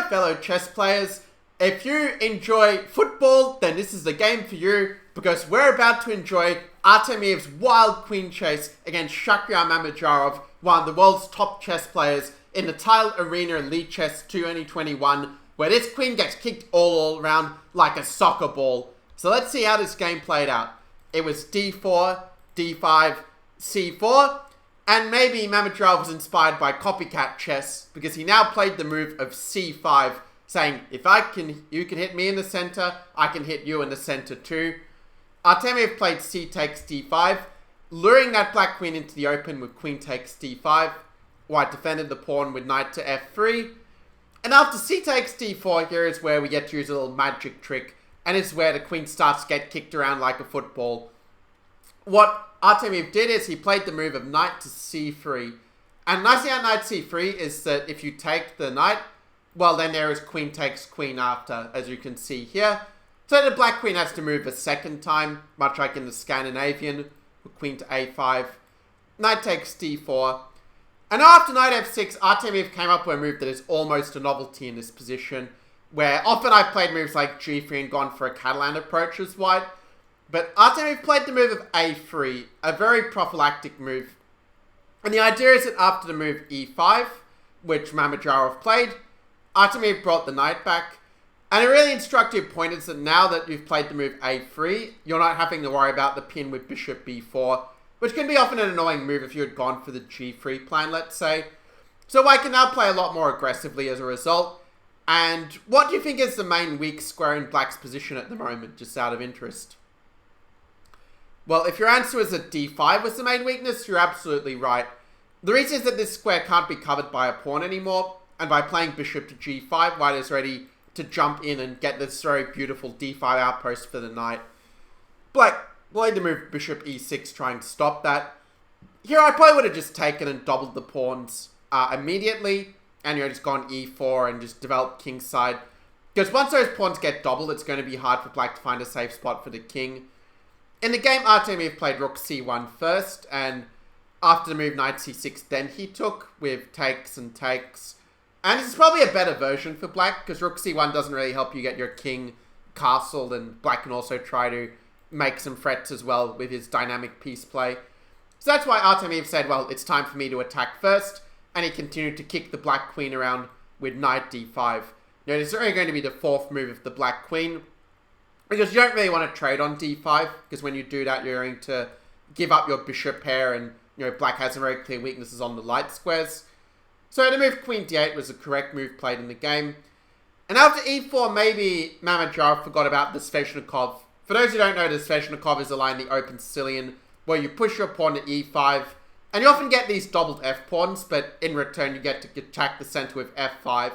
fellow chess players, if you enjoy football, then this is the game for you, because we're about to enjoy Artemiev's wild queen chase against Mamedyarov, one of the world's top chess players in the Tile Arena Elite Chess 2021, where this queen gets kicked all around like a soccer ball. So let's see how this game played out. It was d4, d5, c4, and maybe Mamedyarov was inspired by copycat chess, because he now played the move of c5, saying, if you can hit me in the center, I can hit you in the center too. Artemiev played c takes d5, luring that black queen into the open with queen takes d5. White defended the pawn with knight to f3. And after c takes d4, here is where we get to use a little magic trick, and it's where the queen starts to get kicked around like a football. What Artemiev did is he played the move of knight to c3. And nice thing about knight c3 is that if you take the knight, well, then there is queen takes queen after, as you can see here. So the black queen has to move a second time, much like in the Scandinavian, with queen to a5. Knight takes d4. And after knight f6, Artemiev came up with a move that is almost a novelty in this position, where often I've played moves like g3 and gone for a Catalan approach as white. But Artemiev played the move of a3, a very prophylactic move. And the idea is that after the move e5, which Mamedyarov played, Artemiev brought the knight back. And a really instructive point is that now that you've played the move a3, you're not having to worry about the pin with bishop b4, which can be often an annoying move if you had gone for the g3 plan, let's say. So white can now play a lot more aggressively as a result. And what do you think is the main weak square in black's position at the moment, just out of interest? Well, if your answer is that d5 was the main weakness, you're absolutely right. The reason is that this square can't be covered by a pawn anymore, and by playing bishop to g5, white is ready to jump in and get this very beautiful d5 outpost for the knight. Black played the move bishop e6, trying to stop that. Here I probably would have just taken and doubled the pawns immediately, and just gone e4 and just developed kingside. Because once those pawns get doubled, it's going to be hard for black to find a safe spot for the king. In the game, Artemiev played rook c1 first, and after the move knight c6, then he took with takes and takes. And this is probably a better version for black, because rook c1 doesn't really help you get your king castled, and black can also try to make some threats as well with his dynamic piece play. So that's why Artemiev said, well, it's time for me to attack first, and he continued to kick the black queen around with knight d5. Now, this is only going to be the fourth move of the black queen, because you don't really want to trade on d5, because when you do that, you're going to give up your bishop pair, and black has some very clear weaknesses on the light squares. So the move queen d8 was the correct move played in the game. And after e4, maybe Mamedyarov forgot about the Sveshnikov. For those who don't know, the Sveshnikov is a line in the open Sicilian, where you push your pawn to e5, and you often get these doubled f-pawns, but in return you get to attack the center with f5. I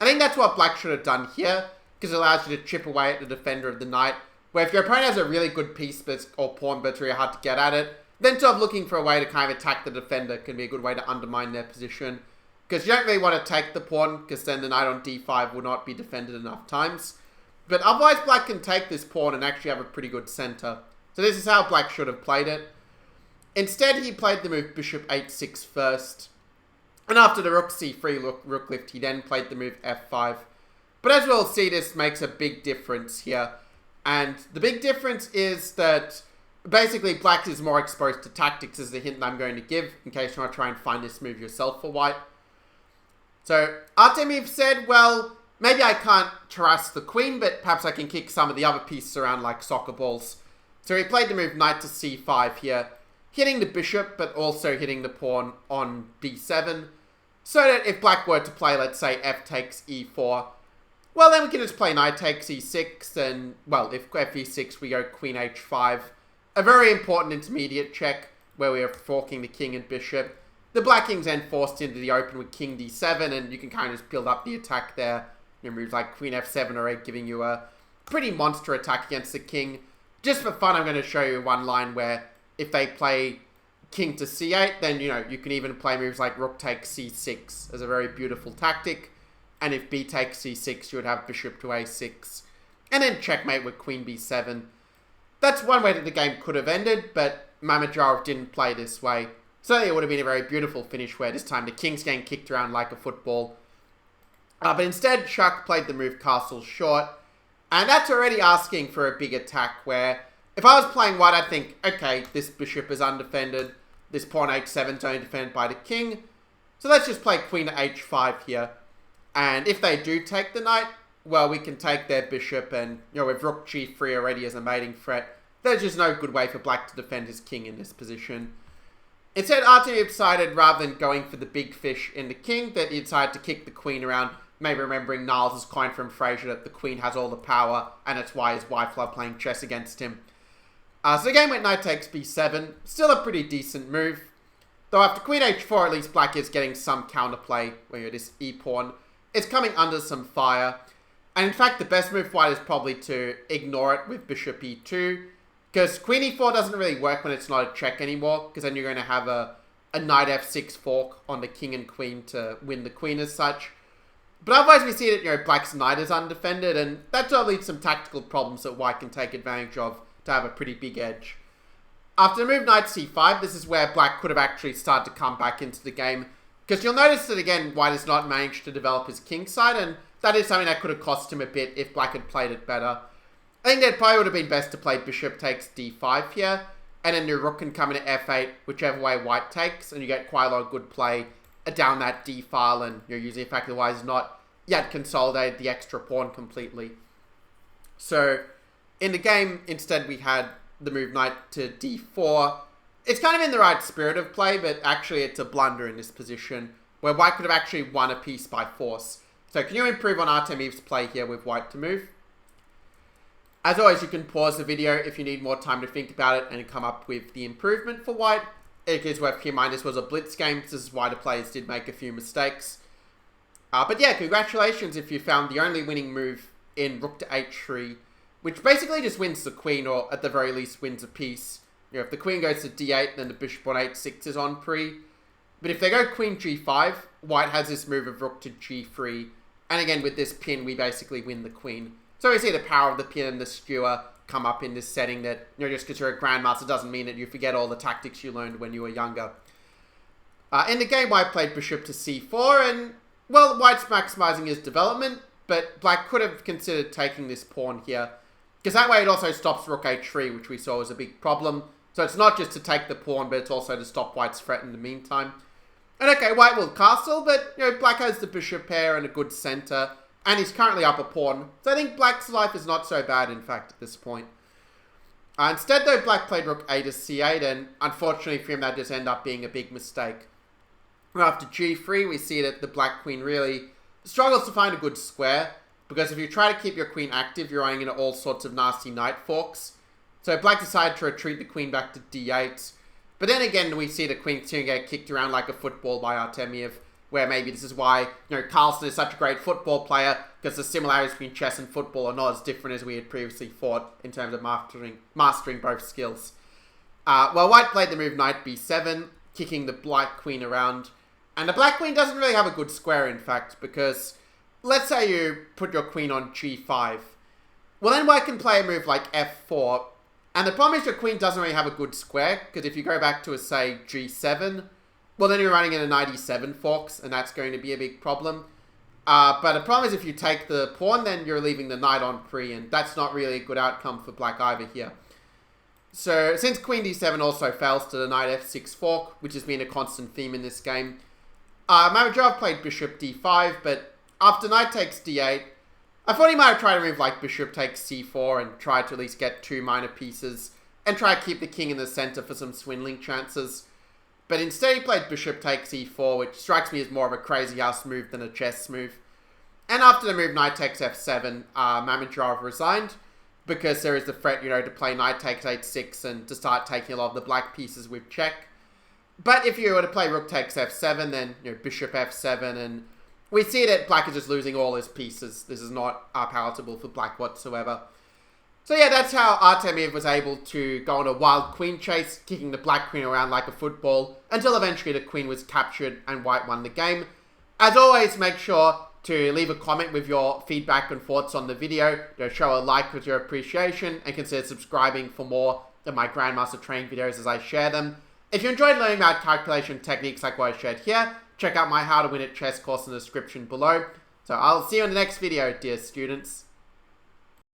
think that's what black should have done here, because it allows you to chip away at the defender of the knight, where if your opponent has a really good piece or pawn, but it's really hard to get at it, then sort of looking for a way to kind of attack the defender can be a good way to undermine their position. Because you don't really want to take the pawn, because then the knight on d5 will not be defended enough times. But otherwise, black can take this pawn and actually have a pretty good center. So this is how black should have played it. Instead, he played the move bishop h6 first. And after the rook c3 rook lift, he then played the move f5. But as we'll see, this makes a big difference here. And the big difference is that basically black is more exposed to tactics, is the hint that I'm going to give, in case you want to try and find this move yourself for white. So Artemiev said, well, maybe I can't trust the queen, but perhaps I can kick some of the other pieces around like soccer balls. So he played the move knight to c5 here, hitting the bishop, but also hitting the pawn on d7. So that if black were to play, let's say, f takes e4, well, then we can just play knight takes e6, and, well, if f e6, we go queen h5. A very important intermediate check, where we are forking the king and bishop. The black king's then forced into the open with king d7, and you can kind of just build up the attack there. Moves like queen f7 or 8 giving you a pretty monster attack against the king. Just for fun, I'm going to show you one line where if they play king to c8, then, you can even play moves like rook takes c6 as a very beautiful tactic. And if b takes c6, you would have bishop to a6. And then checkmate with queen b7. That's one way that the game could have ended, but Mamedyarov didn't play this way. So it would have been a very beautiful finish where this time the king's getting kicked around like a football. But instead, Shuck played the move castle short. And that's already asking for a big attack where, if I was playing white, I'd think, okay, this bishop is undefended. This pawn h7 is only defended by the king. So let's just play queen to h5 here. And if they do take the knight, well, we can take their bishop and, with rook g3 already as a mating threat, there's just no good way for black to defend his king in this position. Instead, Artemiev decided, rather than going for the big fish in the king, that he decided to kick the queen around, maybe remembering Niles' coin from Fraser that the queen has all the power, and it's why his wife loved playing chess against him. So the game went knight takes b7, still a pretty decent move. Though after queen h4, at least black is getting some counterplay, where this e-pawn is coming under some fire. And in fact, the best move for white is probably to ignore it with bishop e2, because queen e4 doesn't really work when it's not a check anymore, because then you're going to have a knight f6 fork on the king and queen to win the queen as such. But otherwise we see that, black's knight is undefended, and that does lead to some tactical problems that white can take advantage of to have a pretty big edge. After the move knight c5, this is where black could have actually started to come back into the game, because you'll notice that again, white has not managed to develop his king side, and that is something that could have cost him a bit if black had played it better. I think that probably would have been best to play bishop takes d5 here, and then your rook can come into f8, whichever way white takes, and you get quite a lot of good play down that d file, and you're using the fact that white has not yet consolidated the extra pawn completely. So in the game, instead we had the move knight to d4. It's kind of in the right spirit of play, but actually it's a blunder in this position, where white could have actually won a piece by force. So can you improve on Artemiev's play here with white to move? As always, you can pause the video if you need more time to think about it and come up with the improvement for white. It is worth keeping in mind this was a blitz game. This is why the players did make a few mistakes. But yeah, congratulations if you found the only winning move in rook to h3, which basically just wins the queen, or at the very least wins a piece. If the queen goes to d8, then the bishop on h6 is on pre. But if they go queen g5, white has this move of rook to g3. And again, with this pin, we basically win the queen. So we see the power of the pin and the skewer come up in this setting that, just because you're a grandmaster doesn't mean that you forget all the tactics you learned when you were younger. In the game, white played bishop to c4, and, well, white's maximizing his development, but black could have considered taking this pawn here, because that way it also stops rook h3, which we saw was a big problem. So it's not just to take the pawn, but it's also to stop white's threat in the meantime. And okay, white will castle, but, black has the bishop pair and a good center, and he's currently up a pawn. So I think black's life is not so bad, in fact, at this point. Instead, though, black played rook a to c8, and unfortunately for him, that just ended up being a big mistake. After g3, we see that the black queen really struggles to find a good square, because if you try to keep your queen active, you're running into all sorts of nasty knight forks. So black decided to retreat the queen back to d8. But then again, we see the queen soon get kicked around like a football by Artemiev, where maybe this is why, Carlsen is such a great football player, because the similarities between chess and football are not as different as we had previously thought in terms of mastering both skills. Well, white played the move knight b7, kicking the black queen around. And the black queen doesn't really have a good square, in fact, because let's say you put your queen on g5. Well, then white can play a move like f4. And the problem is your queen doesn't really have a good square, because if you go back to, say, g7, well, then you're running into knight e7 forks, and that's going to be a big problem. But the problem is if you take the pawn, then you're leaving the knight on pre, and that's not really a good outcome for black either here. So, since queen d7 also fails to the knight f6 fork, which has been a constant theme in this game, Mamedyarov played bishop d5, but after knight takes d8, I thought he might have tried to move like bishop takes c4 and try to at least get two minor pieces, and try to keep the king in the center for some swindling chances. But instead he played bishop takes e4, which strikes me as more of a crazy house move than a chess move. And after the move knight takes f7, Mamedyarov resigned, because there is the threat, to play knight takes h6 and to start taking a lot of the black pieces with check. But if you were to play rook takes f7, then, bishop f7, and we see that black is just losing all his pieces. This is not palatable for black whatsoever. So yeah, that's how Artemiev was able to go on a wild queen chase, kicking the black queen around like a football, until eventually the queen was captured and white won the game. As always, make sure to leave a comment with your feedback and thoughts on the video, show a like with your appreciation, and consider subscribing for more of my Grandmaster training videos as I share them. If you enjoyed learning about calculation techniques like what I shared here, check out my How to Win at Chess course in the description below. So I'll see you in the next video, dear students.